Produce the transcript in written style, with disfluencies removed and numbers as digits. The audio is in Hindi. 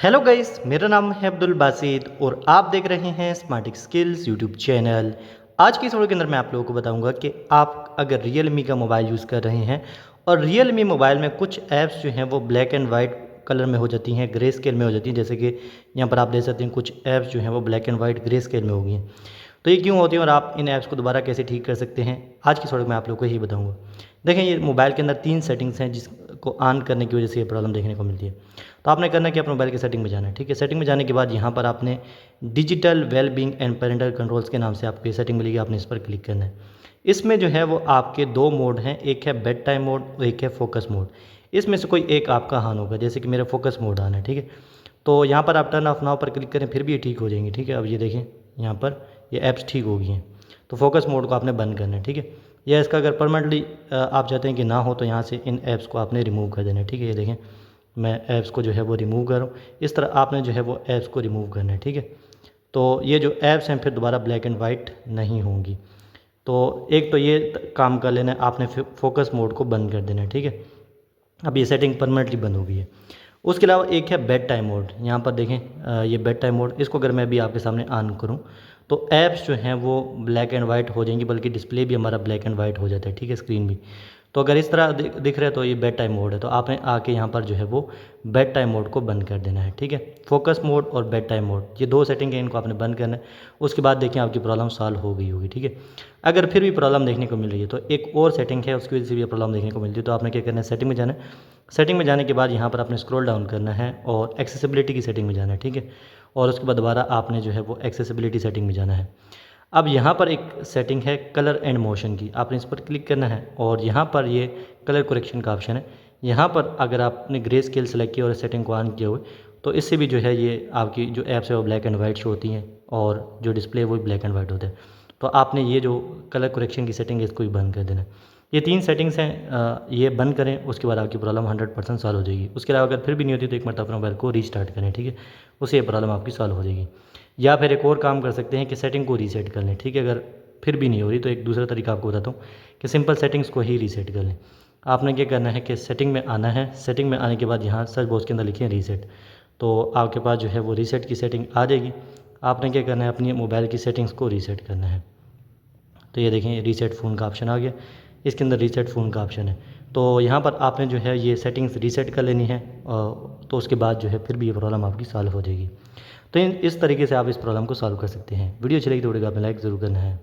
हेलो गाइस, मेरा नाम है अब्दुल बासित और आप देख रहे हैं स्मार्टिक स्किल्स यूट्यूब चैनल। आज की इस वीडियो के अंदर मैं आप लोगों को बताऊंगा कि आप अगर रियलमी का मोबाइल यूज़ कर रहे हैं और रियलमी मोबाइल में कुछ ऐप्स जो हैं वो ब्लैक एंड वाइट कलर में हो जाती हैं, ग्रे स्केल में हो जाती हैं। जैसे कि यहाँ पर आप देख सकते हैं कुछ ऐप्स जो हैं वो black and white grey scale में हो गई हैं। तो ये क्यों होती है और आप इन ऐप्स को दोबारा कैसे ठीक कर सकते हैं, आज की इस वीडियो में आप लोग को यही बताऊँगा। देखें, ये मोबाइल के अंदर 3 सेटिंग्स हैं जिसको ऑन करने की वजह से ये प्रॉब्लम देखने को मिलती है। तो आपने करना है कि अपने मोबाइल की सेटिंग में जाना है। ठीक है, सेटिंग में जाने के बाद यहाँ पर आपने digital wellbeing and parental controls के नाम से आपको ये सेटिंग मिलेगी, आपने इस पर क्लिक करना है। इसमें जो है वो आपके 2 मोड हैं, एक है बेड टाइम मोड और एक है फोकस मोड। इसमें से कोई एक आपका ऑन होगा, जैसे कि मेरा फोकस मोड ऑन है। ठीक है, तो यहाँ पर आप टर्न ऑफ नाउ पर क्लिक करें, फिर भी ये ठीक हो जाएंगी। ठीक है, अब ये देखें यहाँ पर ये ऐप्स ठीक हो गई हैं। तो फोकस मोड को आपने बंद करना है। ठीक है, या इसका अगर परमानेंटली आप चाहते हैं कि ना हो तो यहाँ से इन ऐप्स को आपने रिमूव कर देना है। ठीक है, ये देखें मैं ऐप्स को जो है वो रिमूव कर रहा हूँ। इस तरह आपने जो है वो ऐप्स को रिमूव करना है। ठीक है, तो ये जो ऐप्स हैं फिर दोबारा ब्लैक एंड वाइट नहीं होंगी। तो एक तो ये काम कर लेना है, आपने फोकस मोड को बंद कर देना है। ठीक है, अब ये सेटिंग परमानेंटली बंद हो गई है। उसके अलावा एक है बेड टाइम मोड। यहाँ पर देखें ये बेड टाइम मोड, इसको अगर मैं भी आपके सामने ऑन करूँ तो ऐप्स जो हैं वो ब्लैक एंड वाइट हो जाएंगी, बल्कि डिस्प्ले भी हमारा ब्लैक एंड वाइट हो जाता है। ठीक है, स्क्रीन भी। तो अगर इस तरह दिख रहा है तो ये बेड टाइम मोड है। तो आपने आके यहाँ पर जो है वो बेड टाइम मोड को बंद कर देना है। ठीक है, फोकस मोड और बेड टाइम मोड, ये 2 सेटिंग है, इनको आपने बंद करना है। उसके बाद देखिए आपकी प्रॉब्लम सॉल्व हो गई होगी। ठीक है, अगर फिर भी प्रॉब्लम देखने को मिल रही है तो एक और सेटिंग है, उसकी वजह से भी प्रॉब्लम देखने को मिलती है। तो आपने क्या करना है, सेटिंग में जाना है। सेटिंग में जाने के बाद यहाँ पर आपने स्क्रॉल डाउन करना है और एक्सेसिबिलिटी की सेटिंग में जाना है। ठीक है, और उसके बाद दोबारा आपने जो है वो एक्सेसिबिलिटी सेटिंग में जाना है। अब यहाँ पर एक सेटिंग है कलर एंड मोशन की, आपने इस पर क्लिक करना है और यहाँ पर ये कलर करेक्शन का ऑप्शन है। यहाँ पर अगर आपने ग्रे स्केल सेलेक्ट किया और सेटिंग को ऑन किया हुए तो इससे भी जो है ये आपकी जो ऐप्स है वो ब्लैक एंड वाइट शो होती हैं और जो डिस्प्ले है वो ब्लैक एंड वाइट होता है। तो आपने ये जो कलर करेक्शन की सेटिंग है इसको भी बंद कर देना है। ये 3 सेटिंग्स हैं, ये बंद करें, उसके बाद आपकी प्रॉब्लम 100% सॉल्व हो जाएगी। उसके अलावा अगर फिर भी नहीं होती तो एक मरतबा अपने मोबाइल को रीस्टार्ट करें। ठीक है, उससे ये प्रॉब्लम आपकी सॉल्व हो जाएगी। या फिर एक और काम कर सकते हैं कि सेटिंग को रीसेट कर लें। ठीक है, अगर फिर भी नहीं हो रही तो एक दूसरा तरीका आपको बताता हूँ कि सिंपल सेटिंग्स को ही रीसेट कर लें। आपने क्या करना है कि सेटिंग में आना है। सेटिंग में आने के बाद यहाँ सर्च बॉक्स के अंदर लिखें रीसेट, तो आपके पास जो है वो रीसेट की सेटिंग आ जाएगी। आपने क्या करना है, अपनी मोबाइल की सेटिंग्स को रीसेट करना है। तो ये देखें रीसेट फ़ोन का ऑप्शन आ गया, इसके अंदर रीसेट फ़ोन का ऑप्शन है। तो यहाँ पर आपने जो है ये सेटिंग्स रीसेट कर लेनी है, तो उसके बाद जो है फिर भी ये प्रॉब्लम आपकी सॉल्व हो जाएगी। तो इस तरीके से आप इस प्रॉब्लम को सॉल्व कर सकते हैं। वीडियो अच्छी लगी तो वीडियो को आपने लाइक ज़रूर करना है।